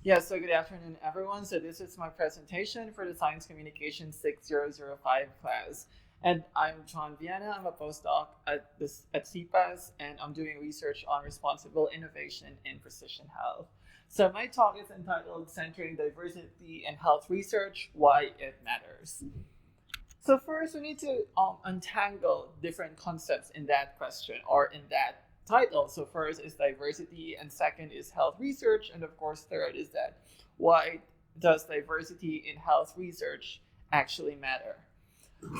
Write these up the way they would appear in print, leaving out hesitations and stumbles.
Yeah, so good afternoon, everyone. So this is my presentation for the Science Communication 6005 class. And I'm Noel Viana. I'm a postdoc at CPAS, and I'm doing research on responsible innovation in precision health. So my talk is entitled Centering Diversity in Health Research, Why It Matters. So first, we need to untangle different concepts in that question or in that title. So first is diversity, and second is health research, and of course, third is that why does diversity in health research actually matter?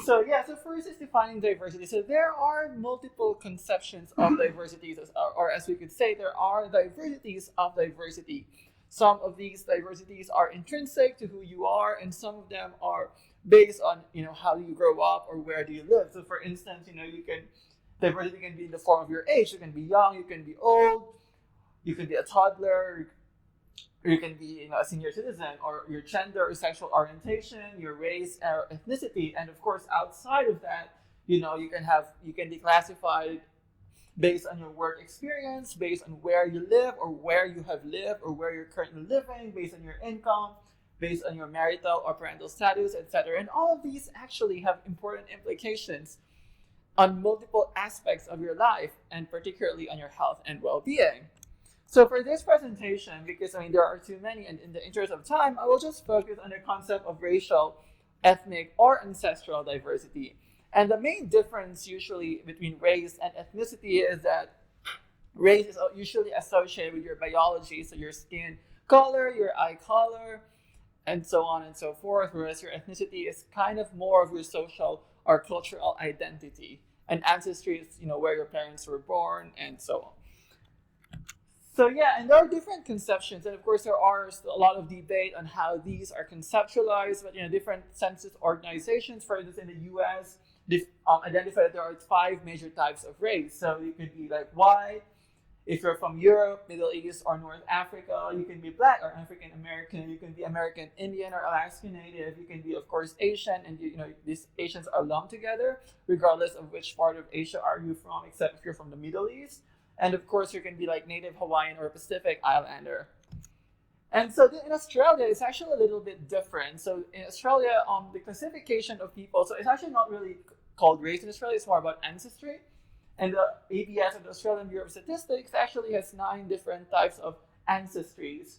So yeah, so first is defining diversity. So there are multiple conceptions of diversity, or as we could say, there are diversities of diversity. Some of these diversities are intrinsic to who you are, and some of them are based on how do you grow up or where do you live. So for instance, you can diversity can be in the form of your age. You can be young, you can be old, you can be a toddler, you can be a senior citizen, or your gender or sexual orientation, your race or ethnicity, and of course outside of that, you can be classified based on your work experience, based on where you live or where you have lived or where you're currently living, based on your income, based on your marital or parental status, etc. And all of these actually have important implications on multiple aspects of your life, and particularly on your health and well-being. So for this presentation, because there are too many, and in the interest of time, I will just focus on the concept of racial, ethnic, or ancestral diversity. And the main difference usually between race and ethnicity is that race is usually associated with your biology, so your skin color, your eye color, and so on and so forth, whereas your ethnicity is kind of more of your social or cultural identity. And ancestry is, where your parents were born, and so on. So yeah, and there are different conceptions, and of course there are a lot of debate on how these are conceptualized. But different census organizations, for instance, in the U.S., identify that there are five major types of race. So you could be like white. If you're from Europe, Middle East, or North Africa, you can be Black or African American. You can be American Indian or Alaska Native. You can be, of course, Asian, and these Asians are lumped together, regardless of which part of Asia are you from, except if you're from the Middle East. And of course, you can be like Native Hawaiian or Pacific Islander. And so in Australia, it's actually a little bit different. So in Australia, the classification of people, so it's actually not really called race in Australia, it's more about ancestry. And the ABS, or the Australian Bureau of Statistics, actually has 9 different types of ancestries,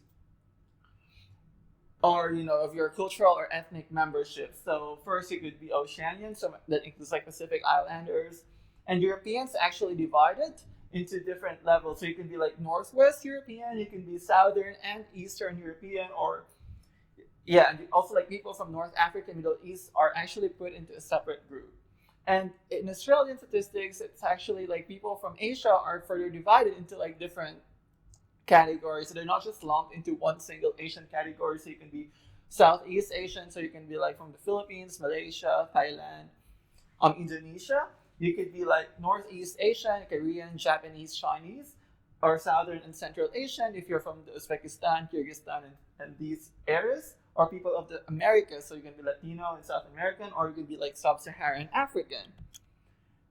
or of your cultural or ethnic membership. So first you could be Oceanian, so that includes like Pacific Islanders, and Europeans actually divided into different levels. So you can be like Northwest European, you can be Southern and Eastern European, or yeah, and also like people from North Africa and Middle East are actually put into a separate group. And in Australian statistics, it's actually like people from Asia are further divided into like different categories. So they're not just lumped into one single Asian category. So you can be Southeast Asian, so you can be like from the Philippines, Malaysia, Thailand, Indonesia. You could be like Northeast Asian, Korean, Japanese, Chinese, or Southern and Central Asian if you're from Uzbekistan, Kyrgyzstan, and these areas, or people of the Americas, so you can be Latino and South American, or you can be like Sub-Saharan African.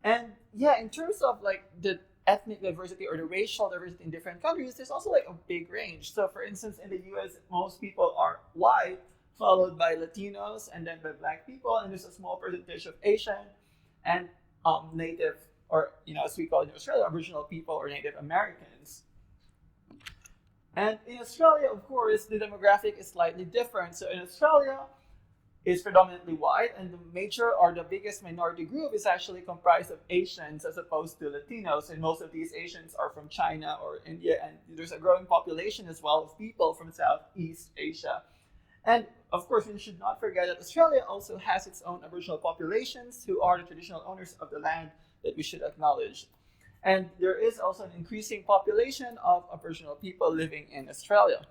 And yeah, in terms of like the ethnic diversity or the racial diversity in different countries, there's also like a big range. So for instance, in the US, most people are white, followed by Latinos, and then by Black people, and there's a small percentage of Asian and Native, or as we call it in Australia, Aboriginal people or Native Americans. And in Australia, of course, the demographic is slightly different. So in Australia, it's predominantly white, and the major or the biggest minority group is actually comprised of Asians as opposed to Latinos. And most of these Asians are from China or India, and there's a growing population as well of people from Southeast Asia. And of course, we should not forget that Australia also has its own Aboriginal populations who are the traditional owners of the land that we should acknowledge. And there is also an increasing population of Aboriginal people living in Australia.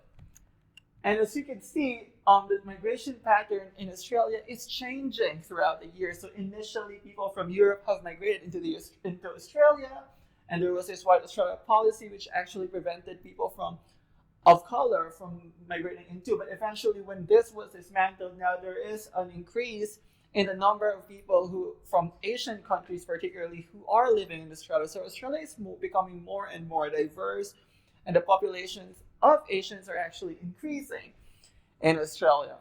And as you can see, the migration pattern in Australia is changing throughout the years. So initially, people from Europe have migrated into Australia, and there was this White Australia policy which actually prevented people of color from migrating into. But eventually, when this was dismantled, now there is an increase in the number of people who from Asian countries, particularly, who are living in Australia. So Australia is becoming more and more diverse, and the populations of Asians are actually increasing in Australia.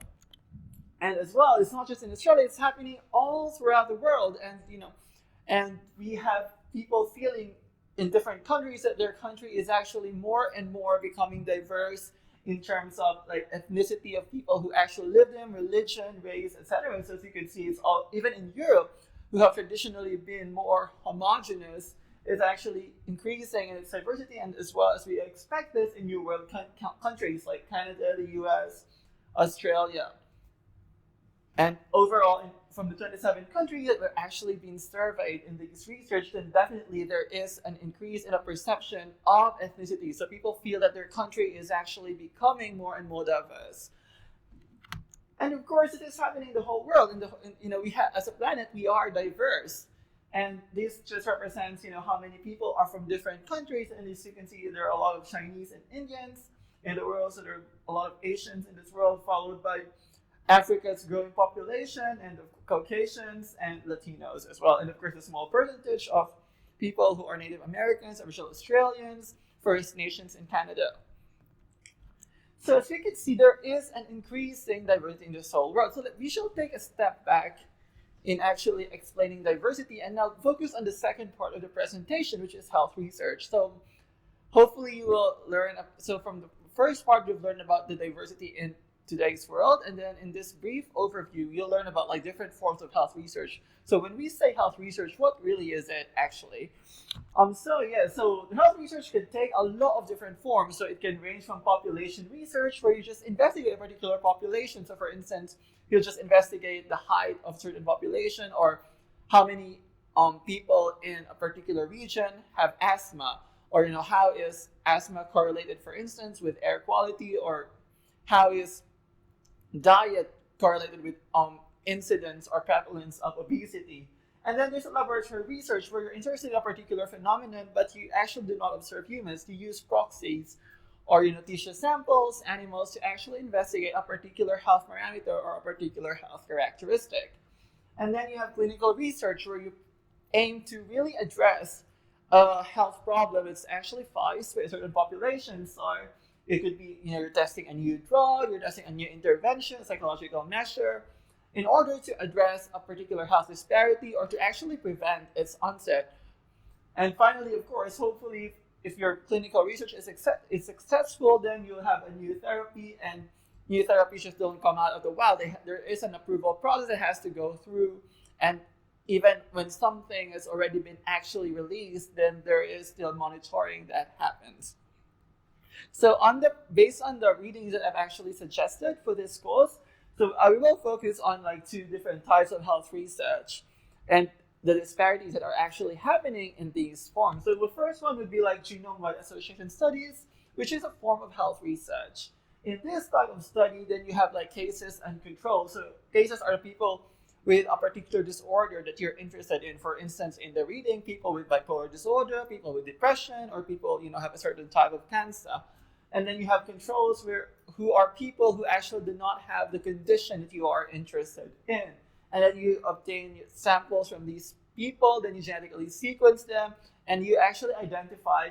And as well, it's not just in Australia, it's happening all throughout the world. And we have people feeling in different countries that their country is actually more and more becoming diverse in terms of like ethnicity of people who actually live in, religion, race, etc. So as you can see, it's all, even in Europe, who have traditionally been more homogenous, is actually increasing in its diversity, and as well as we expect this in New World countries like Canada, the US, Australia. And overall, from the 27 countries that were actually being surveyed in this research, then definitely there is an increase in a perception of ethnicity. So people feel that their country is actually becoming more and more diverse. And of course, it is happening in the whole world. We have, as a planet, we are diverse. And this just represents, how many people are from different countries. And as you can see, there are a lot of Chinese and Indians in the world. So there are a lot of Asians in this world, followed by Africa's growing population, and the Caucasians and Latinos as well. And of course, a small percentage of people who are Native Americans, Aboriginal Australians, First Nations in Canada. So as you can see, there is an increasing diversity in this whole world. So we shall take a step back in actually explaining diversity and now focus on the second part of the presentation, which is health research. So hopefully you will learn, so from the first part, you've learned about the diversity in today's world, and then in this brief overview you'll learn about like different forms of health research. So when we say health research, what really is it actually? So health research can take a lot of different forms. So it can range from population research, where you just investigate a particular population. So for instance, you'll just investigate the height of certain population, or how many people in a particular region have asthma, or how is asthma correlated, for instance, with air quality, or how is diet correlated with incidence or prevalence of obesity. And then there's a laboratory research where you're interested in a particular phenomenon, but you actually do not observe humans. You use proxies or tissue samples, animals, to actually investigate a particular health parameter or a particular health characteristic. And then you have clinical research, where you aim to really address a health problem that's actually faced with a certain population. So it could be, you're testing a new drug, you're testing a new intervention, psychological measure, in order to address a particular health disparity or to actually prevent its onset. And finally, of course, hopefully, if your clinical research is successful, then you'll have a new therapy, and new therapies just don't come out of the wild. There is an approval process that has to go through, and even when something has already been actually released, then there is still monitoring that happens. So based on the readings that I've actually suggested for this course, so I will focus on like two different types of health research and the disparities that are actually happening in these forms. So the first one would be like genome-wide association studies, which is a form of health research. In this type of study, then you have like cases and controls. So cases are people with a particular disorder that you're interested in. For instance, in the reading, people with bipolar disorder, people with depression, or people have a certain type of cancer. And then you have controls who are people who actually do not have the condition that you are interested in. And then you obtain samples from these people, then you genetically sequence them, and you actually identify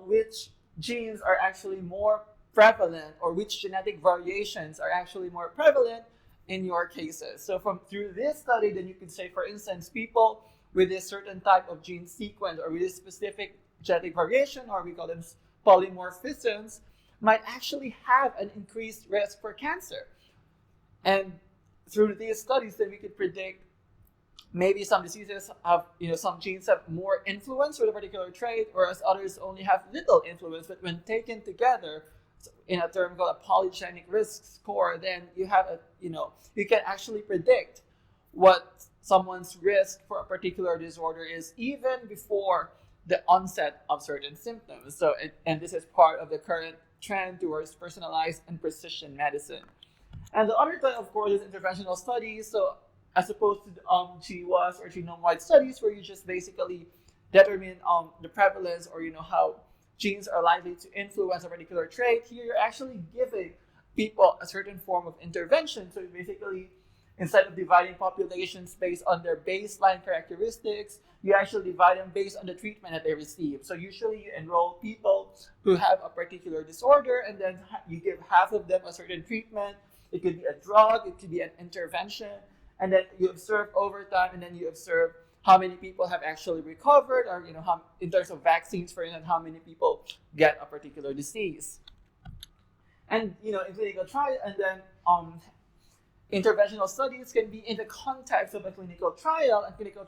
which genes are actually more prevalent, or which genetic variations are actually more prevalent in your cases. So through this study, then you can say, for instance, people with a certain type of gene sequence or with a specific genetic variation, or we call them polymorphisms, might actually have an increased risk for cancer. And through these studies, then we could predict maybe some diseases have, some genes have more influence with a particular trait, whereas others only have little influence. But when taken together, in a term called a polygenic risk score, then you have you can actually predict what someone's risk for a particular disorder is even before the onset of certain symptoms. And this is part of the current trend towards personalized and precision medicine. And the other type, of course, is interventional studies. So as opposed to GWAS or genome-wide studies, where you just basically determine the prevalence, or how genes are likely to influence a particular trait. Here, you're actually giving people a certain form of intervention. So basically, instead of dividing populations based on their baseline characteristics, you actually divide them based on the treatment that they receive. So usually you enroll people who have a particular disorder, and then you give half of them a certain treatment. It could be a drug, it could be an intervention, and then you observe over time, and then you observe how many people have actually recovered, or how, in terms of vaccines, for instance, how many people get a particular disease. And in clinical trial, and then interventional studies can be in the context of a clinical trial, and clinical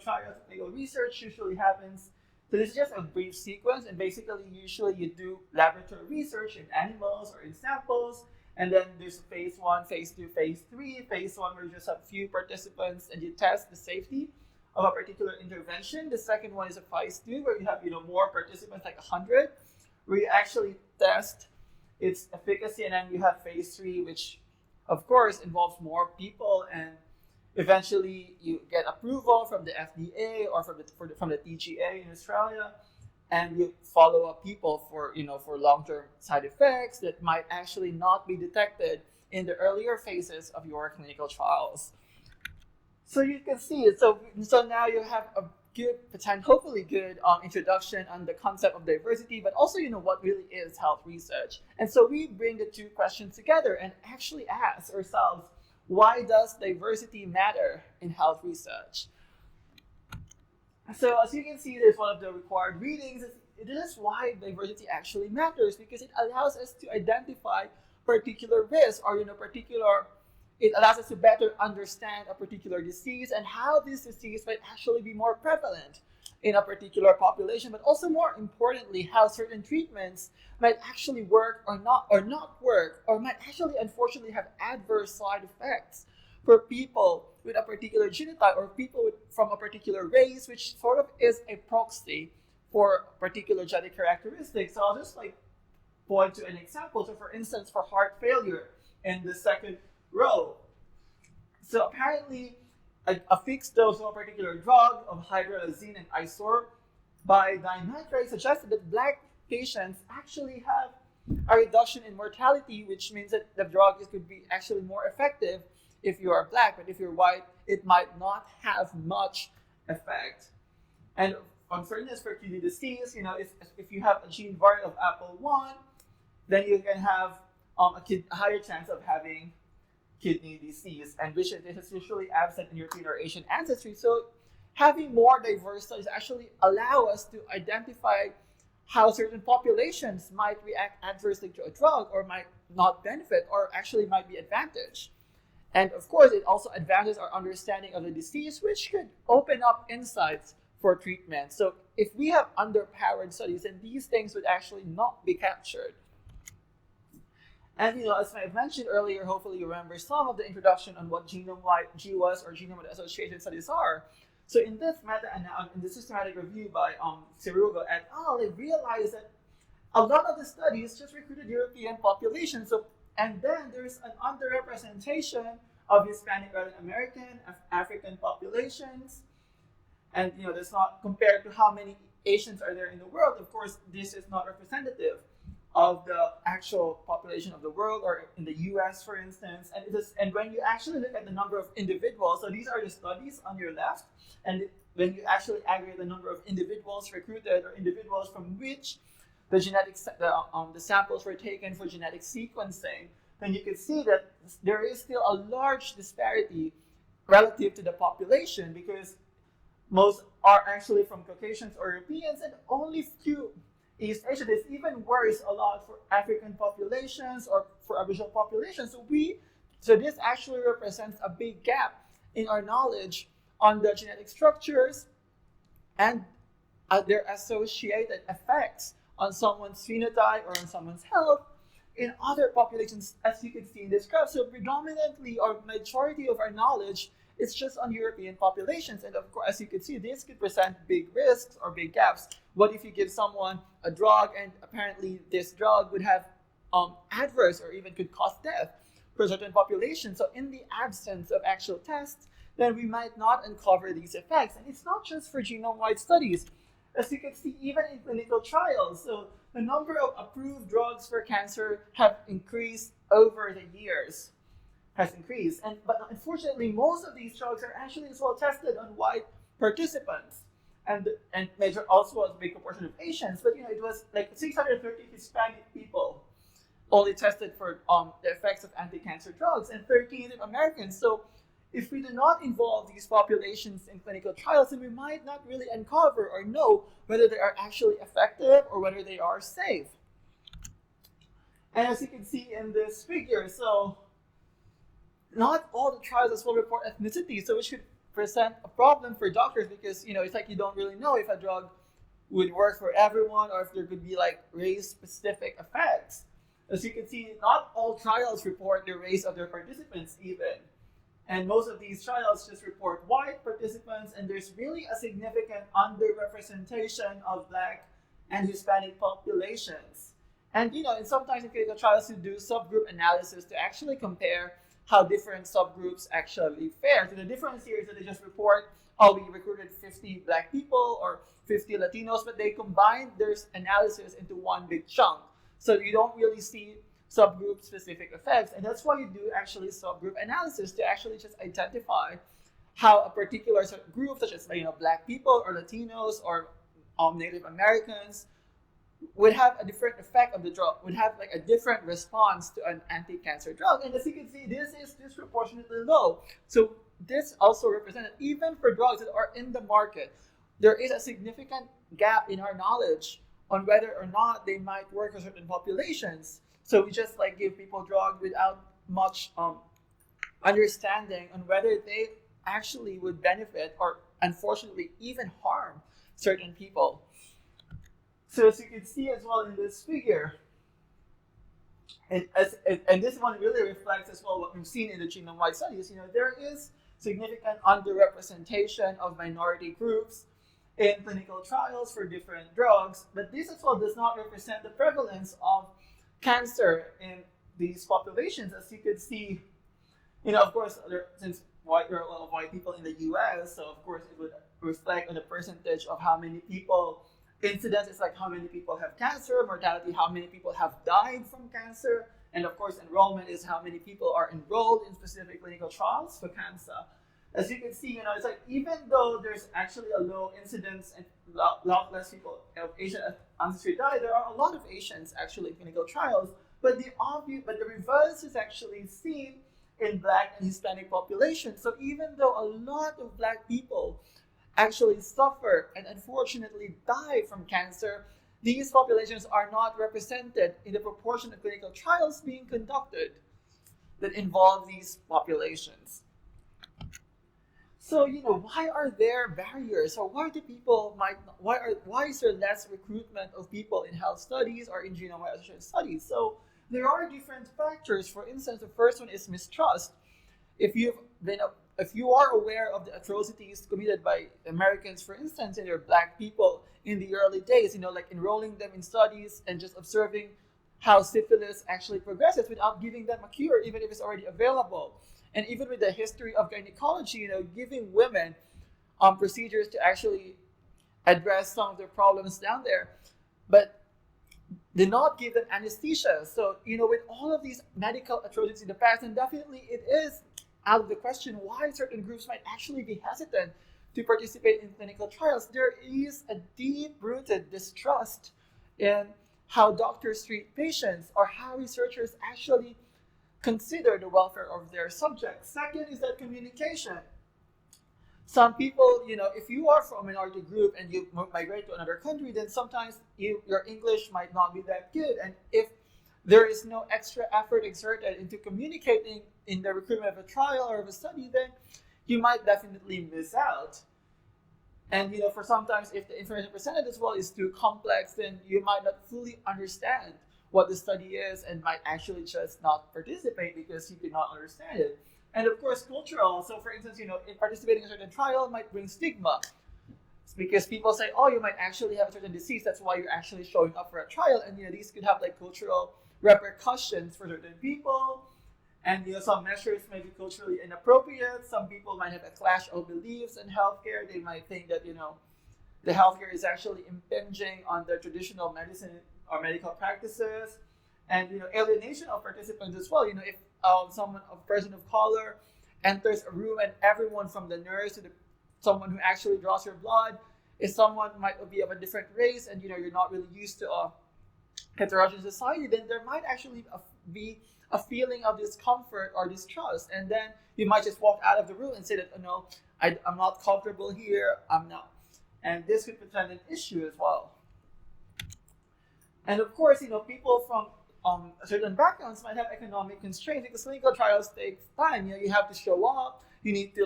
research usually happens. So this is just a brief sequence, and basically, usually you do laboratory research in animals or in samples, and then there's phase 1, phase 2, phase 3. Phase 1, where you just have few participants and you test the safety of a particular intervention. The second one is a phase 2, where you have more participants, like 100, where you actually test its efficacy, and then you have phase 3, which of course involves more people, and eventually you get approval from the FDA or from the TGA in Australia, and you follow up people for long-term side effects that might actually not be detected in the earlier phases of your clinical trials. So you can see it. So now you have a good, hopefully good introduction on the concept of diversity, but also what really is health research. And so we bring the two questions together and actually ask ourselves, why does diversity matter in health research? So as you can see, there's one of the required readings. This is why diversity actually matters, because it allows us to identify particular risks, or it allows us to better understand a particular disease and how this disease might actually be more prevalent in a particular population, but also more importantly, how certain treatments might actually work or not work, or might actually unfortunately have adverse side effects for people with a particular genotype, or people from a particular race, which sort of is a proxy for particular genetic characteristics. So I'll just point to an example. So for instance, for heart failure in the second row. So apparently, a fixed dose of a particular drug of hydralazine and isorbidinitrate suggested that Black patients actually have a reduction in mortality, which means that the drug could be actually more effective if you are Black, but if you're white, it might not have much effect. And unfairness for kidney disease, if you have a gene variant of APOL1, then you can have a higher chance of having kidney disease, and which is usually absent in European or Asian ancestry. So having more diverse studies actually allow us to identify how certain populations might react adversely to a drug, or might not benefit, or actually might be advantaged. And of course, it also advances our understanding of the disease, which could open up insights for treatment. So if we have underpowered studies, then these things would actually not be captured. And as I mentioned earlier, hopefully you remember some of the introduction on what genome-wide GWAS or genome-wide association studies are. So in this systematic review by Cirugo et al., they realized that a lot of the studies just recruited European populations. And then there's an underrepresentation of Hispanic, Latin American, African populations. And there's not, compared to how many Asians are there in the world, of course, this is not representative of the actual population of the world, or in the US, for instance. And when you actually look at the number of individuals, so these are the studies on your left, and when you actually aggregate the number of individuals recruited, or individuals from which the samples were taken for genetic sequencing, then you can see that there is still a large disparity relative to the population, because most are actually from Caucasians or Europeans, and only few East Asian. It's even worse a lot for African populations or for Aboriginal populations. So this actually represents a big gap in our knowledge on the genetic structures and their associated effects on someone's phenotype or on someone's health in other populations, as you can see in this graph. So predominantly, or majority of our knowledge is just on European populations. And of course, as you can see, this could present big risks or big gaps. What if you give someone a drug, and apparently this drug would have adverse or even could cause death for certain populations? So in the absence of actual tests, then we might not uncover these effects. And it's not just for genome-wide studies. As you can see, even in clinical trials, so the number of approved drugs for cancer have increased over the years. has increased. But unfortunately, most of these drugs are actually as well tested on white participants, and major also a big proportion of Asians. But it was like 630 Hispanic people only tested for the effects of anti-cancer drugs, and 13 Americans. So if we do not involve these populations in clinical trials, then we might not really uncover or know whether they are actually effective or whether they are safe. And as you can see in this figure, so not all the trials as well report ethnicity, so it should present a problem for doctors, because it's like you don't really know if a drug would work for everyone or if there could be like race-specific effects. As you can see, not all trials report the race of their participants even. And most of these trials just report white participants, and there's really a significant underrepresentation of Black and Hispanic populations. And sometimes in clinical trials you do subgroup analysis to actually compare how different subgroups actually fare. So the difference here is that they just report, oh, we recruited 50 Black people or 50 Latinos, but they combine their analysis into one big chunk. So you don't really see subgroup specific effects, and that's why you do actually subgroup analysis to actually just identify how a particular group, such as Black people or Latinos or Native Americans, would have a different effect of the drug, would have like a different response to an anti-cancer drug. And as you can see, this is disproportionately low. So this also represented, even for drugs that are in the market, there is a significant gap in our knowledge on whether or not they might work for certain populations. So we just give people drugs without much understanding on whether they actually would benefit or unfortunately even harm certain people. So as you can see as well in this figure, and this one really reflects as well what we've seen in the genome-wide studies, there is significant underrepresentation of minority groups in clinical trials for different drugs, but this as well does not represent the prevalence of cancer in these populations. As you can see, of course, since there are a lot of white people in the US, so of course it would reflect on the percentage of how many people, incidence is like how many people have cancer, mortality, how many people have died from cancer, and of course enrollment is how many people are enrolled in specific clinical trials for cancer. As you can see, it's like even though there's actually a low incidence and a lot less people of Asian ancestry die, there are a lot of Asians actually in clinical trials, but the reverse is actually seen in Black and Hispanic populations. So even though a lot of Black people actually suffer and unfortunately die from cancer, these populations are not represented in the proportion of clinical trials being conducted that involve these populations. So, why are there barriers? Or why is there less recruitment of people in health studies or in genome-wide associated studies? So there are different factors. For instance, the first one is mistrust. If you are aware of the atrocities committed by Americans, for instance, and they're Black people in the early days, like enrolling them in studies and just observing how syphilis actually progresses without giving them a cure, even if it's already available. And even with the history of gynecology, giving women procedures to actually address some of their problems down there, but did not give them anesthesia. So, with all of these medical atrocities in the past, and definitely it is out of the question why certain groups might actually be hesitant to participate in clinical trials. There is a deep-rooted distrust in how doctors treat patients or how researchers actually consider the welfare of their subjects. Second is that communication. Some people, if you are from a minority group and you migrate to another country, then sometimes your English might not be that good. And if there is no extra effort exerted into communicating in the recruitment of a trial or of a study, then you might definitely miss out. And for sometimes if the information presented as well is too complex, then you might not fully understand what the study is and might actually just not participate because you did not understand it. And of course, cultural. So for instance, in participating in a certain trial might bring stigma. It's because people say, oh, you might actually have a certain disease, that's why you're actually showing up for a trial. And these could have cultural repercussions for certain people. And some measures may be culturally inappropriate. Some people might have a clash of beliefs in healthcare. They might think that the healthcare is actually impinging on their traditional medicine or medical practices, and alienation of participants as well. If a person of color enters a room and everyone from the nurse to someone who actually draws your blood is someone might be of a different race, and you're not really used to a heterogeneous society, then there might actually be a feeling of discomfort or distrust, and then you might just walk out of the room and say that, no, I'm not comfortable here, I'm not. And this could present an issue as well. And of course, people from certain backgrounds might have economic constraints because clinical trials take time. You have to show up. You need to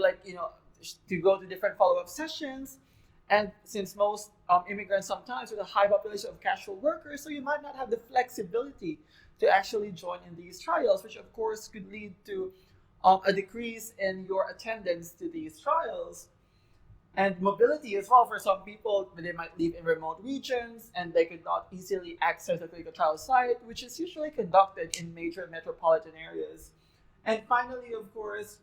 to go to different follow-up sessions. And since most immigrants sometimes with a high population of casual workers, so you might not have the flexibility to actually join in these trials, which of course could lead to a decrease in your attendance to these trials. And mobility as well, for some people, they might live in remote regions and they could not easily access a clinical trial site, which is usually conducted in major metropolitan areas. And finally, of course,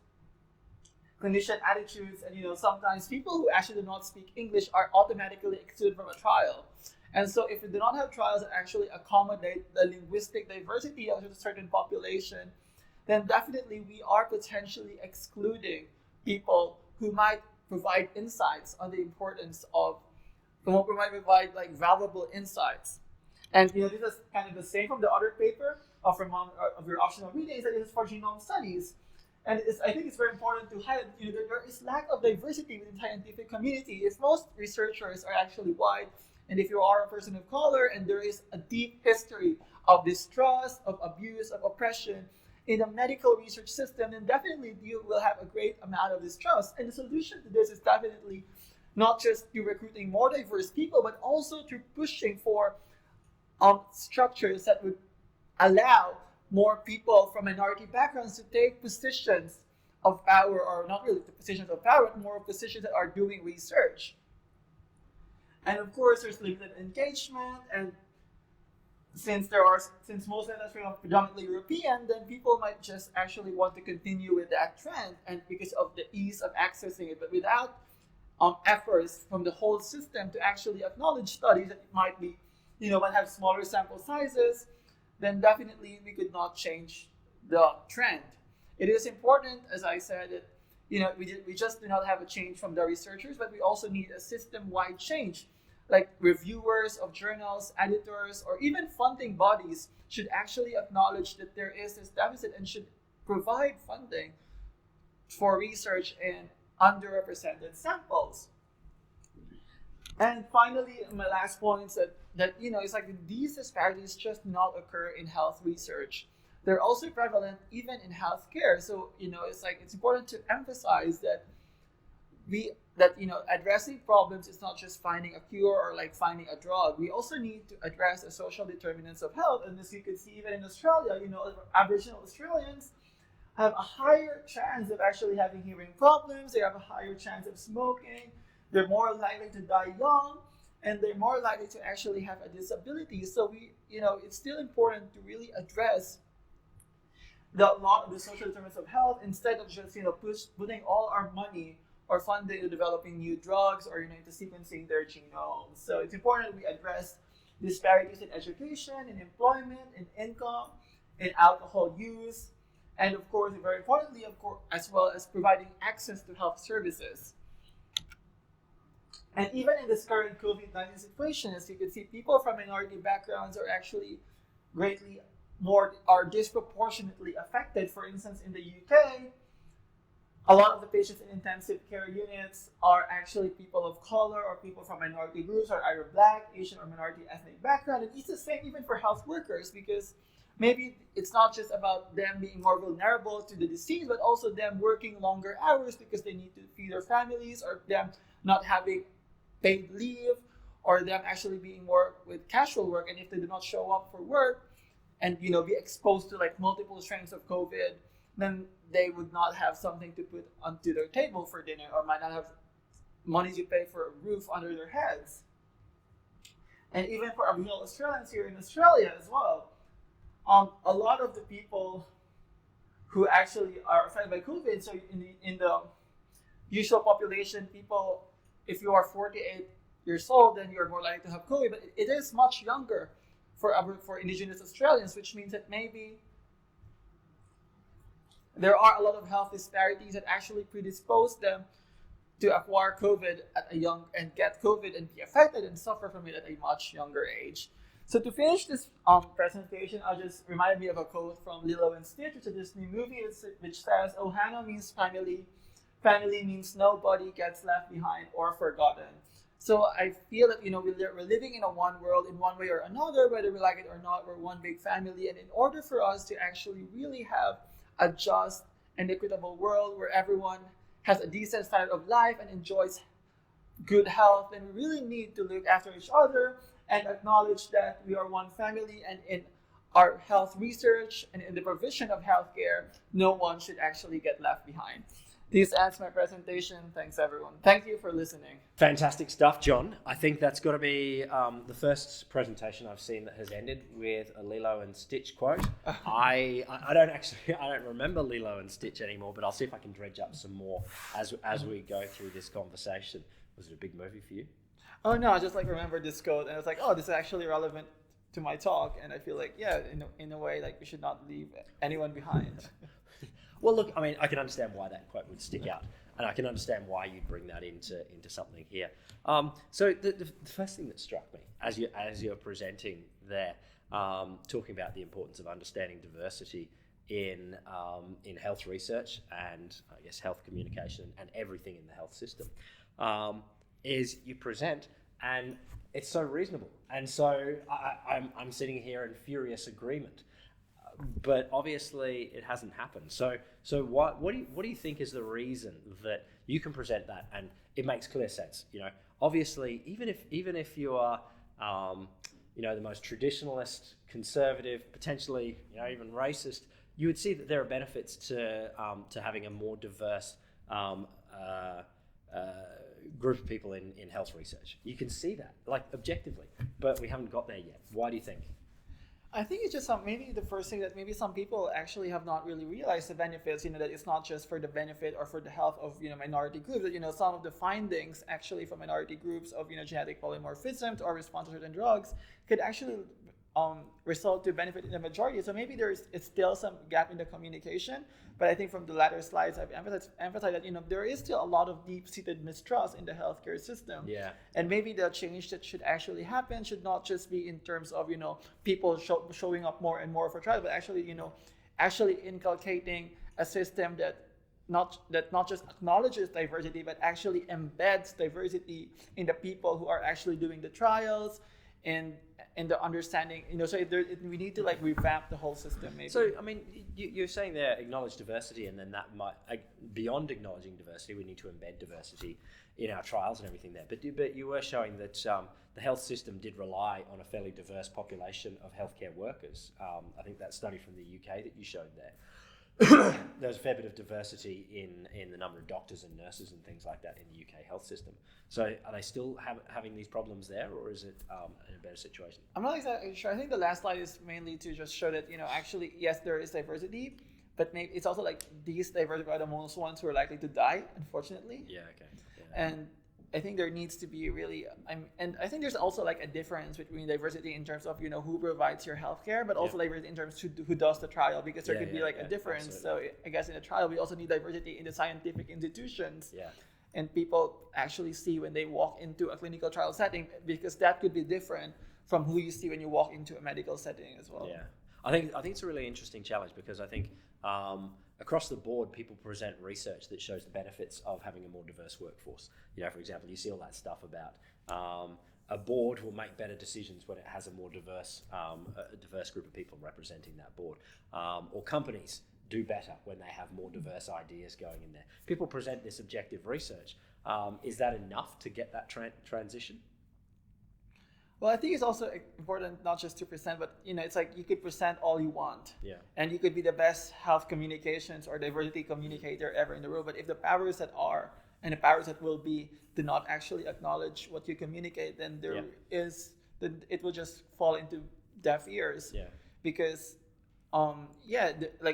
clinician attitudes, and sometimes people who actually do not speak English are automatically excluded from a trial. And so if we do not have trials that actually accommodate the linguistic diversity of a certain population, then definitely we are potentially excluding people who might provide insights on the importance of, who might provide valuable insights. And this is kind of the same from the other paper of your optional readings, that it is for genome studies. And I think it's very important to highlight that there is lack of diversity within the scientific community. If most researchers are actually white, and if you are a person of color, and there is a deep history of distrust, of abuse, of oppression in the medical research system, then definitely you will have a great amount of distrust. And the solution to this is definitely not just through recruiting more diverse people, but also through pushing for structures that would allow more people from minority backgrounds to take positions of power, or not really the positions of power, but more positions that are doing research. And of course, there's limited engagement, and since most of us are predominantly European, then people might just actually want to continue with that trend, and because of the ease of accessing it, but without efforts from the whole system to actually acknowledge studies that might have smaller sample sizes, then definitely we could not change the trend. It is important, as I said, that we just do not have a change from the researchers, but we also need a system-wide change. Like reviewers of journals, editors, or even funding bodies should actually acknowledge that there is this deficit and should provide funding for research in underrepresented samples. And finally, my last point is that it's these disparities just not occur in health research. They're also prevalent even in healthcare. So it's important to emphasize that addressing problems is not just finding a cure or finding a drug. We also need to address the social determinants of health. And as you can see, even in Australia, Aboriginal Australians have a higher chance of actually having hearing problems. They have a higher chance of smoking. They're more likely to die young, and they're more likely to actually have a disability. So it's still important to really address a lot of the social determinants of health instead of just putting all our money or funding into developing new drugs or into sequencing their genomes. So it's important that we address disparities in education, in employment, in income, in alcohol use, and of course, very importantly, as well as providing access to health services. And even in this current COVID-19 situation, as you can see, people from minority backgrounds are actually are disproportionately affected. For instance, in the UK, a lot of the patients in intensive care units are actually people of color or people from minority groups, or either Black, Asian, or minority ethnic background. And it's the same even for health workers, because maybe it's not just about them being more vulnerable to the disease, but also them working longer hours because they need to feed their families, or them not having paid leave, or them actually being more with casual work. And if they do not show up for work and be exposed to multiple strains of COVID, then they would not have something to put onto their table for dinner, or might not have money to pay for a roof under their heads. And even for Aboriginal Australians here in Australia as well, a lot of the people who actually are affected by COVID, so in the usual population, people, if you are 48 years old, then you're more likely to have COVID, but it is much younger for Indigenous Australians, which means that maybe there are a lot of health disparities that actually predispose them to acquire COVID at a young and get COVID and be affected and suffer from it at a much younger age. So to finish this presentation, I'll just remind me of a quote from Lilo and Stitch, which is a Disney movie, which says, "Ohana means family. Family means nobody gets left behind or forgotten." So I feel that we're living in a one world in one way or another, whether we like it or not. We're one big family, and in order for us to actually really have a just and equitable world where everyone has a decent standard of life and enjoys good health, then we really need to look after each other and acknowledge that we are one family. And in our health research and in the provision of healthcare, no one should actually get left behind. This ends my presentation. Thanks, everyone. Thank you for listening. Fantastic stuff, John. I think that's got to be the first presentation I've seen that has ended with a Lilo and Stitch quote. I don't remember Lilo and Stitch anymore, but I'll see if I can dredge up some more as we go through this conversation. Was it a big movie for you? Oh no, I just remembered this quote, and I was like, oh, this is actually relevant to my talk, and I feel like, yeah, in a way, we should not leave anyone behind. Well, look, I mean, I can understand why that quote would stick out, and I can understand why you'd bring that into something here. So the first thing that struck me as you're presenting there, talking about the importance of understanding diversity in health research and I guess health communication and everything in the health system, is you present and it's so reasonable, and so I'm sitting here in furious agreement. But obviously it hasn't happened. So what do you think is the reason that you can present that and it makes clear sense? Obviously, even if you are the most traditionalist, conservative, potentially even racist, you would see that there are benefits to having a more diverse group of people in health research. You can see that objectively, but we haven't got there yet. Why do you think? I think it's just maybe the first thing that maybe some people actually have not really realized the benefits, that it's not just for the benefit or for the health of, minority groups, that, some of the findings actually from minority groups of, genetic polymorphisms or response to certain drugs could actually result to benefit in the majority. So maybe it's still some gap in the communication, but I think from the latter slides I've emphasized that there is still a lot of deep-seated mistrust in the healthcare system. Yeah. And maybe the change that should actually happen should not just be in terms of people showing up more and more for trials, but actually inculcating a system that not just acknowledges diversity, but actually embeds diversity in the people who are actually doing the trials and the understanding, we need to revamp the whole system maybe. So, I mean, you're saying there acknowledge diversity, and then that might, beyond acknowledging diversity, we need to embed diversity in our trials and everything there. But you were showing that the health system did rely on a fairly diverse population of healthcare workers. I think that study from the UK that you showed there. There's a fair bit of diversity in the number of doctors and nurses and things like that in the UK health system. So are they still having these problems there, or is it in a better situation? I'm not exactly sure. I think the last slide is mainly to just show that, actually, yes, there is diversity, but maybe it's also these diversity are the most ones who are likely to die, unfortunately. Yeah, okay. Yeah. And I think there needs to be really, and I think there's also a difference between diversity in terms of who provides your healthcare, but also diversity in terms of who does the trial, because there could be a difference. Absolutely. So I guess in a trial we also need diversity in the scientific institutions. Yeah. And people actually see when they walk into a clinical trial setting, because that could be different from who you see when you walk into a medical setting as well. Yeah, I think it's a really interesting challenge, because I think across the board, people present research that shows the benefits of having a more diverse workforce. For example, you see all that stuff about a board will make better decisions when it has a more diverse group of people representing that board, or companies do better when they have more diverse ideas going in there. People present this objective research. Is that enough to get that transition? Well, I think it's also important not just to present, but it's you could present all you want. Yeah. And you could be the best health communications or diversity communicator ever in the world. But if the powers that are and the powers that will be do not actually acknowledge what you communicate, then then it will just fall into deaf ears. Yeah. Because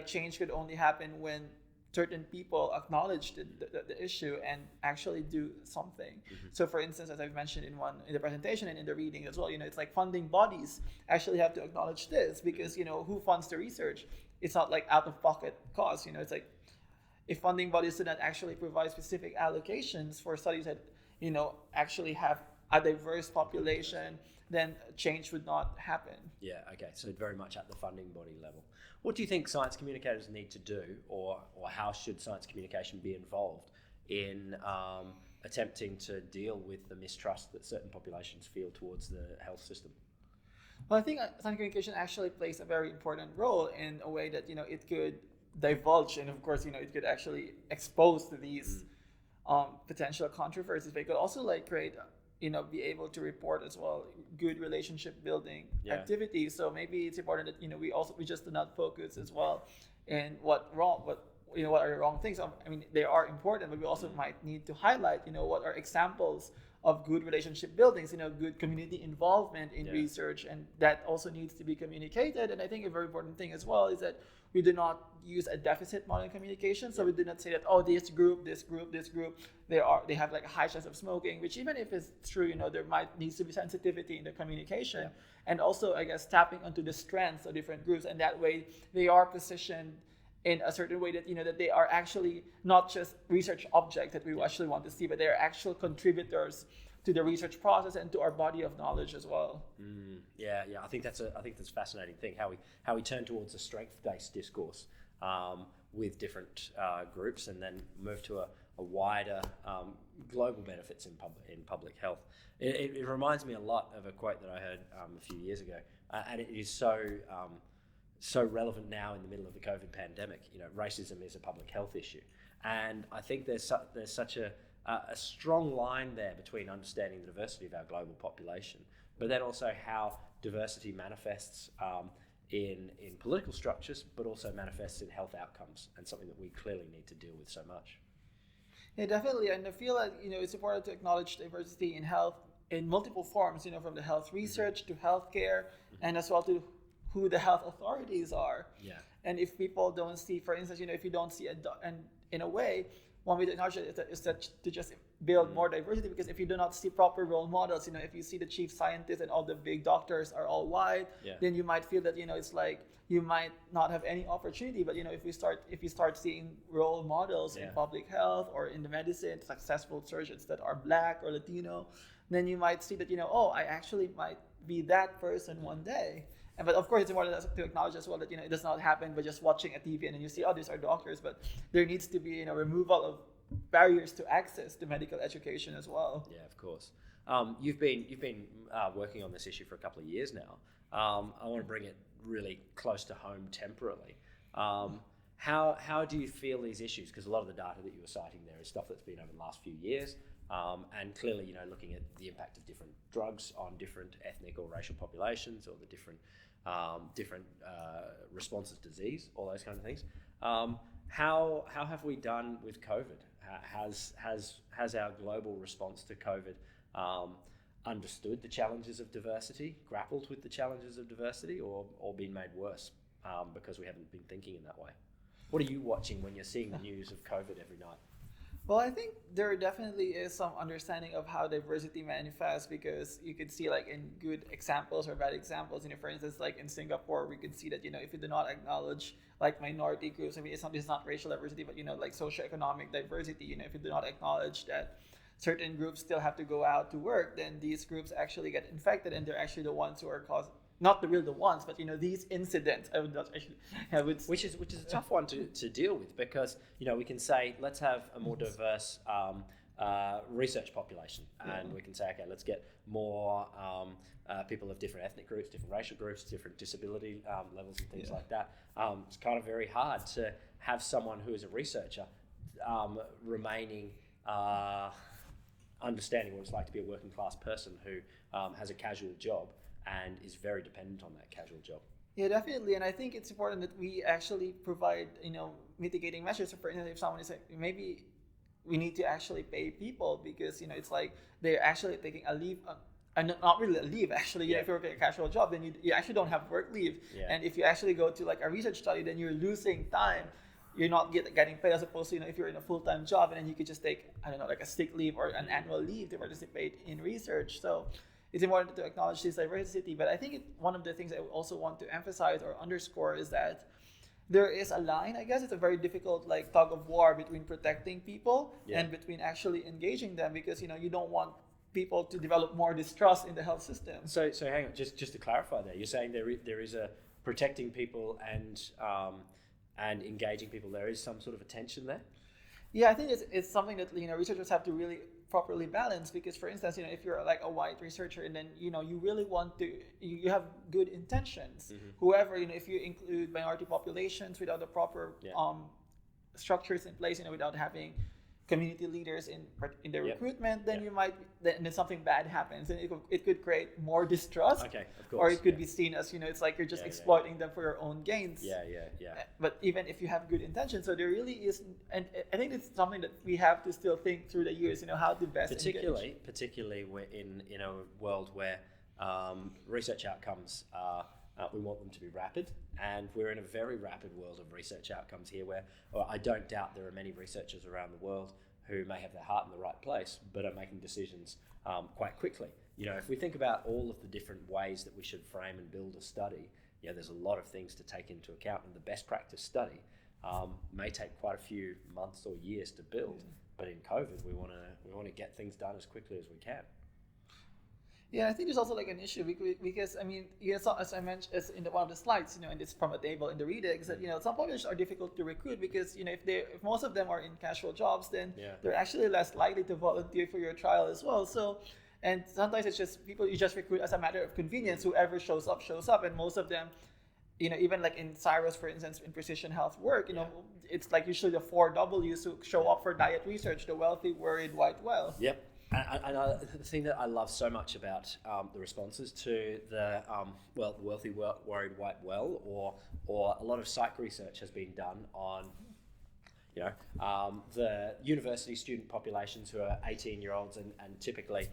change could only happen when certain people acknowledge the issue and actually do something. Mm-hmm. So for instance, as I've mentioned in the presentation and in the reading as well, it's funding bodies actually have to acknowledge this, because who funds the research? it's not like out of pocket cost. It's like if funding bodies do not actually provide specific allocations for studies that actually have a diverse population, then change would not happen. Yeah, okay, so very much at the funding body level. What do you think science communicators need to do, or how should science communication be involved in attempting to deal with the mistrust that certain populations feel towards the health system? Well, I think science communication actually plays a very important role in a way that it could divulge, and of course it could actually expose to these potential controversies. But it could also like create be able to report as well good relationship building activities. So maybe it's important that we just do not focus as well in what are the wrong things. I mean, they are important, but we also might need to highlight what are examples of good relationship buildings, good community involvement in research, and that also needs to be communicated. And I think a very important thing as well is that we do not use a deficit model in communication. So we do not say that, oh, this group, they have like a high chance of smoking, which even if it's true, there needs to be sensitivity in the communication. Yeah. And also, I guess, tapping onto the strengths of different groups, and that way they are positioned in a certain way that that they are actually not just research objects that we actually want to see, but they are actual contributors to the research process and to our body of knowledge as well. Yeah. I think that's a fascinating thing, how we turn towards a strength-based discourse with different groups, and then move to a wider global benefits in public health. It reminds me a lot of a quote that I heard a few years ago, and it is so relevant now in the middle of the COVID pandemic. Racism is a public health issue, and I think there's such a strong line there between understanding the diversity of our global population, but then also how diversity manifests in political structures, but also manifests in health outcomes, and something that we clearly need to deal with so much. Yeah, definitely, and I feel like it's important to acknowledge diversity in health in multiple forms. From the health research to healthcare, and as well to who the health authorities are. Yeah. And if people don't see, for instance, if you don't see and in a way, one way to acknowledge it is that to just build more diversity, because if you do not see proper role models, if you see the chief scientists and all the big doctors are all white, then you might feel that it's like you might not have any opportunity. But if you start seeing role models in public health or in the medicine, successful surgeons that are Black or Latino, then you might see that I actually might be that person one day. But of course, it's important to acknowledge as well that it does not happen by just watching a TV and then you see, oh, these are doctors. But there needs to be removal of barriers to access to medical education as well. Yeah, of course. You've been working on this issue for a couple of years now. I want to bring it really close to home temporally. How do you feel these issues? Because a lot of the data that you were citing there is stuff that's been over the last few years. And clearly, looking at the impact of different drugs on different ethnic or racial populations, or the different responses to disease, all those kind of things. How have we done with COVID? Has our global response to COVID understood the challenges of diversity, grappled with the challenges of diversity, or been made worse because we haven't been thinking in that way? What are you watching when you're seeing the news of COVID every night? Well, I think there definitely is some understanding of how diversity manifests, because you could see like in good examples or bad examples. For instance, like in Singapore, we could see that if you do not acknowledge like minority groups, I mean, it's not racial diversity, but like socioeconomic diversity. If you do not acknowledge that certain groups still have to go out to work, then these groups actually get infected, and they're actually the ones who are causing. Not the ones, but these incidents. Which is a tough one to deal with, because we can say, let's have a more diverse research population, and we can say, okay, let's get more people of different ethnic groups, different racial groups, different disability levels, and things like that. It's kind of very hard to have someone who is a researcher remaining understanding what it's like to be a working class person who has a casual job and is very dependent on that casual job. Yeah, definitely. And I think it's important that we actually provide, mitigating measures. So for instance, if someone is like, maybe we need to actually pay people, because, it's like they're actually taking a leave, and not really a leave, actually. If you're working a casual job, then you actually don't have work leave. Yeah. And if you actually go to like a research study, then you're losing time. You're not getting paid, as opposed to, if you're in a full-time job, and then you could just take, like a sick leave or an annual leave to participate in research. So it's important to acknowledge this diversity. But I think one of the things I also want to emphasize or underscore is that there is a line. I guess it's a very difficult like tug of war between protecting people and between actually engaging them, because you don't want people to develop more distrust in the health system. So hang on, just to clarify there, you're saying there is a protecting people and engaging people. There is some sort of a tension there. Yeah, I think it's something that researchers have to really properly balance, because for instance, if you're like a white researcher and then you really want to, you have good intentions. Whoever, if you include minority populations without the proper structures in place, without having community leaders in the recruitment, then you might, then something bad happens, and it could create more distrust. Okay, of course. Or it could be seen as it's like you're just exploiting them for your own gains. Yeah. But even if you have good intentions, so there really is, and I think it's something that we have to still think through the years, how to best engage. Particularly we're in a world where research outcomes we want them to be rapid, and we're in a very rapid world of research outcomes here where I don't doubt there are many researchers around the world who may have their heart in the right place but are making decisions quite quickly. If we think about all of the different ways that we should frame and build a study, there's a lot of things to take into account, and the best practice study may take quite a few months or years to build. But in COVID, we want to get things done as quickly as we can. Yeah, I think there's also like an issue because as I mentioned, as in one of the slides, and it's from a table in the readings, that some populations are difficult to recruit because if most of them are in casual jobs, then they're actually less likely to volunteer for your trial as well. So, and sometimes it's just people you just recruit as a matter of convenience. Whoever shows up, and most of them, even like in Cyrus, for instance, in precision health work, it's like usually the 4 Ws who show up for diet research: the wealthy, worried, white, well. Yep. And the thing that I love so much about the responses to the wealthy, worried, white, well, or a lot of psych research has been done on, the university student populations who are 18-year-olds and typically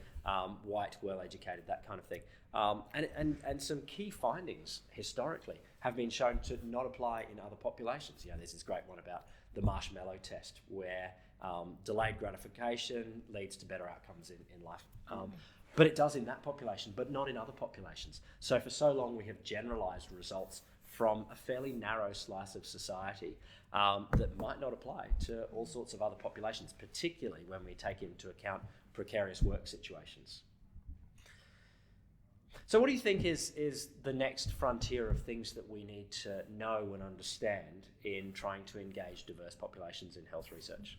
white, well-educated, that kind of thing. And some key findings historically have been shown to not apply in other populations. There's this great one about the marshmallow test where delayed gratification leads to better outcomes in life. But it does in that population, but not in other populations. So for so long we have generalized results from a fairly narrow slice of society that might not apply to all sorts of other populations, particularly when we take into account precarious work situations. So what do you think is the next frontier of things that we need to know and understand in trying to engage diverse populations in health research?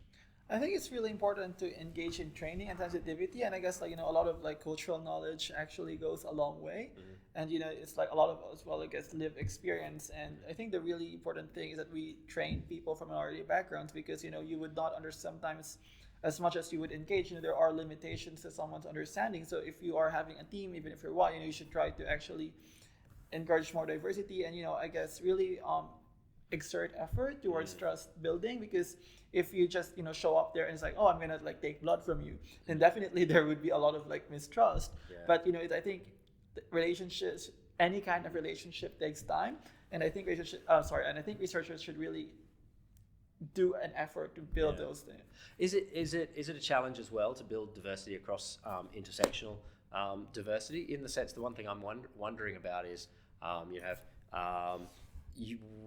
I think it's really important to engage in training and sensitivity, and I guess a lot of cultural knowledge actually goes a long way, and it's like a lot of as well lived experience. And I think the really important thing is that we train people from minority backgrounds, because you would not understand sometimes as much as you would engage. There are limitations to someone's understanding. So if you are having a team, even if you're white, you should try to actually encourage more diversity, and I guess really exert effort towards trust building, because if you just show up there and it's like, oh, I'm gonna take blood from you, then definitely there would be a lot of mistrust. But I think relationships, any kind of relationship takes time, and I think researchers should really do an effort to build those things. Is it a challenge as well to build diversity across intersectional diversity? In the sense, the one thing I'm wondering about is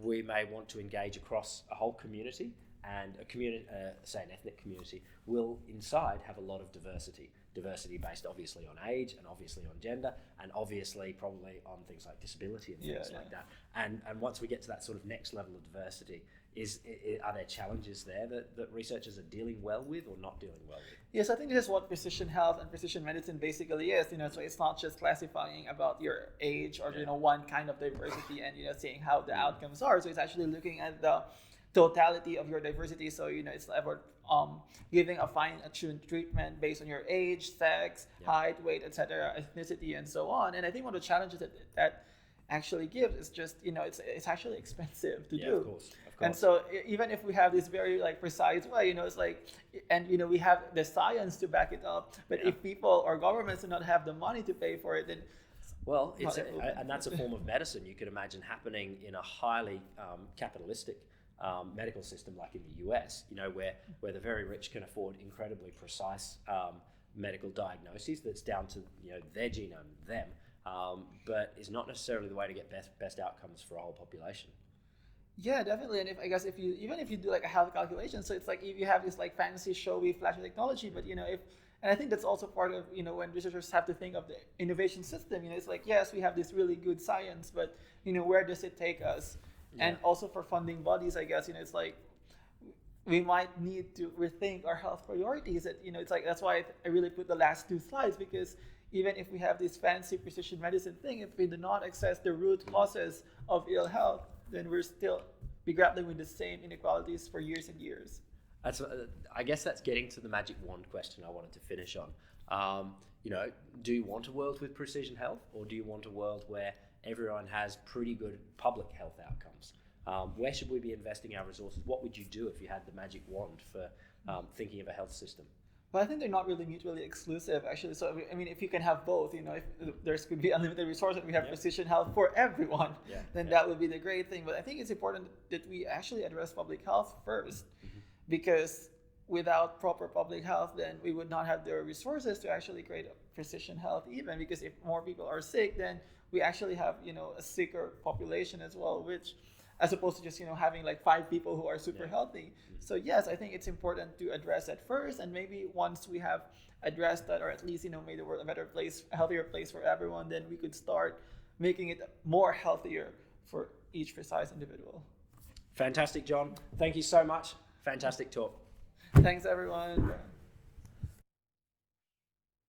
we may want to engage across a whole community, and a community, say an ethnic community, will inside have a lot of diversity based obviously on age and obviously on gender and obviously probably on things like disability and things like that. And once we get to that sort of next level of diversity, are there challenges there that researchers are dealing well with or not dealing well with? Yes, I think this is what precision health and precision medicine basically is. So it's not just classifying about your age or one kind of diversity and seeing how the outcomes are. So it's actually looking at the totality of your diversity. So it's about giving a fine-tuned treatment based on your age, sex, height, weight, etc., ethnicity, and so on. And I think one of the challenges that actually gives is just it's actually expensive to do. Of course. And so even if we have this very precise way, it's like, and we have the science to back it up, but if people or governments do not have the money to pay for it, then and that's a form of medicine you could imagine happening in a highly capitalistic medical system like in the US, where the very rich can afford incredibly precise medical diagnoses that's down to their genome, them, but is not necessarily the way to get best outcomes for a whole population. Yeah, definitely. And if I guess if you even if you do like a health calculation, so it's like if you have this like fancy showy flashy technology, but if and I think that's also part of when researchers have to think of the innovation system. It's like yes, we have this really good science, but where does it take us? Yeah. And also for funding bodies, I guess it's like we might need to rethink our health priorities. It's like that's why I really put the last two slides, because even if we have this fancy precision medicine thing, if we do not access the root causes of ill health, then we're still be grappling with the same inequalities for years and years. I guess that's getting to the magic wand question I wanted to finish on. Do you want a world with precision health, or do you want a world where everyone has pretty good public health outcomes? Where should we be investing our resources? What would you do if you had the magic wand for thinking of a health system? But I think they're not really mutually exclusive, actually. So, I mean, if you can have both, if there's could be unlimited resources, we have precision health for everyone, then that would be the great thing. But I think it's important that we actually address public health first, because without proper public health, then we would not have the resources to actually create a precision health even, because if more people are sick, then we actually have, a sicker population as well, which as opposed to just having like 5 people who are super healthy. So yes, I think it's important to address that first, and maybe once we have addressed that, or at least made the world a better place, a healthier place for everyone, then we could start making it more healthier for each precise individual. Fantastic, John. Thank you so much. Fantastic talk. Thanks, everyone.